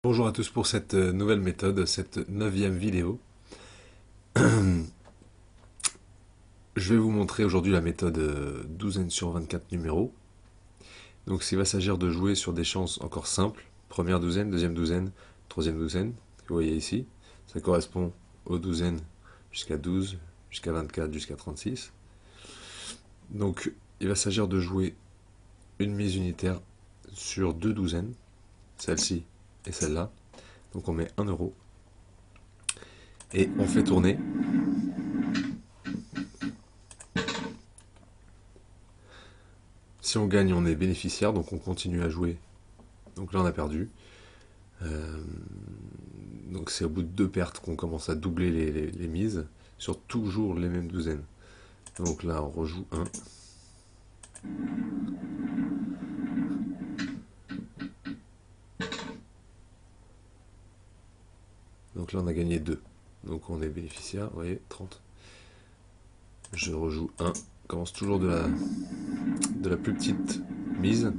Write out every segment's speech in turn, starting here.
Bonjour à tous pour cette nouvelle méthode, cette 9e vidéo. Je vais vous montrer aujourd'hui la méthode douzaine sur 24 numéros. Donc il va s'agir de jouer sur des chances encore simples. Première douzaine, deuxième douzaine, troisième douzaine, que vous voyez ici. Ça correspond aux douzaines jusqu'à 12, jusqu'à 24, jusqu'à 36. Donc il va s'agir de jouer une mise unitaire sur deux douzaines, celle-ci et celle-là. Donc on met 1 euro et on fait tourner. Si on gagne, on est bénéficiaire, donc on continue à jouer. Donc là, on a perdu. Euh, donc c'est au bout de 2 pertes qu'on commence à doubler les mises sur toujours les mêmes douzaines. Donc là, on rejoue 1. Donc là, on a gagné 2. Donc on est bénéficiaire, vous voyez, 30. Je rejoue 1. On commence toujours de la plus petite mise.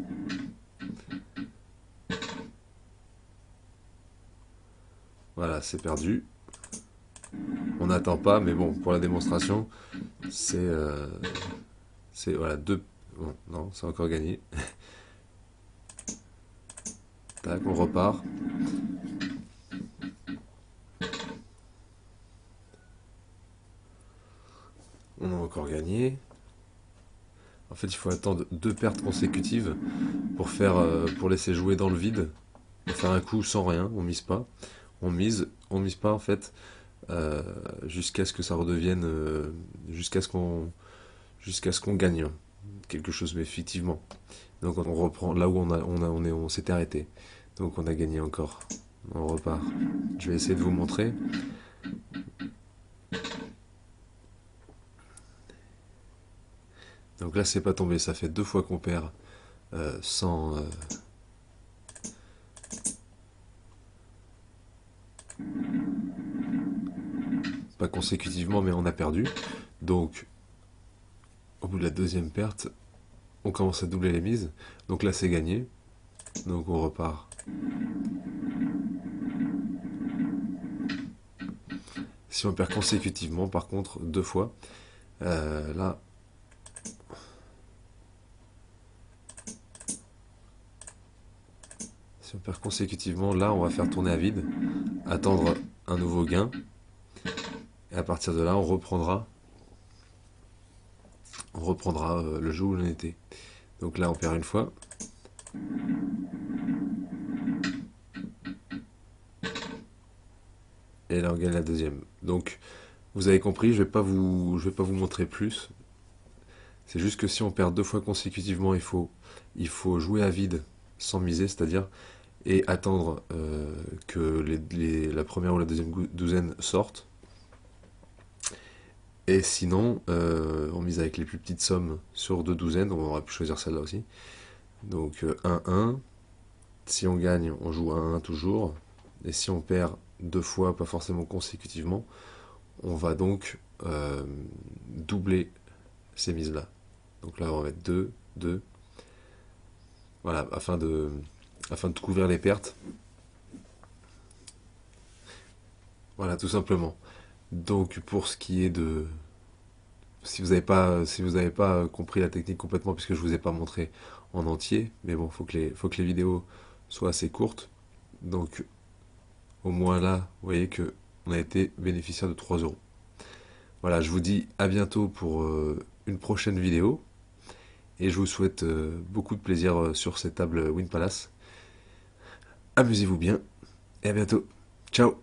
Voilà, c'est perdu. On n'attend pas, mais bon, pour la démonstration, c'est voilà, 2. Bon, non, c'est encore gagné. Tac, on repart. On a encore gagné. En fait, il faut attendre 2 pertes consécutives pour laisser jouer dans le vide. Pour faire un coup sans rien, on mise pas. On mise pas en fait jusqu'à ce que ça redevienne, jusqu'à ce qu'on gagne quelque chose, mais effectivement. Donc on reprend là où on s'était arrêté. Donc on a gagné encore. On repart. Je vais essayer de vous montrer. Donc là, c'est pas tombé. Ça fait 2 fois qu'on perd sans. Pas consécutivement, mais on a perdu. Donc, au bout de la deuxième perte, on commence à doubler les mises. Donc là, c'est gagné. Donc on repart. Si on perd consécutivement, par contre, 2 fois, là, si on perd consécutivement, là, on va faire tourner à vide, attendre un nouveau gain, et à partir de là, on reprendra le jeu où l'on était. Donc là, on perd une fois. Et là, on gagne la deuxième. Donc, vous avez compris, je vais pas vous montrer plus. C'est juste que si on perd 2 fois consécutivement, il faut jouer à vide sans miser, c'est-à-dire et attendre que la première ou la deuxième douzaine sortent. Et sinon, on mise avec les plus petites sommes sur 2 douzaines, on aurait pu choisir celle-là aussi. Donc 1-1, si on gagne, on joue 1-1 toujours, et si on perd 2 fois, pas forcément consécutivement, on va donc doubler ces mises-là. Donc là, on va mettre 2, 2, voilà, afin de couvrir les pertes. Voilà, tout simplement. Donc pour ce qui est de... Si vous n'avez pas compris la technique complètement, puisque je ne vous ai pas montré en entier, mais bon, faut que les vidéos soient assez courtes. Donc au moins là, vous voyez que on a été bénéficiaire de 3 euros. Voilà, je vous dis à bientôt pour une prochaine vidéo. Et je vous souhaite beaucoup de plaisir sur cette table Win Palace. Amusez-vous bien et à bientôt. Ciao!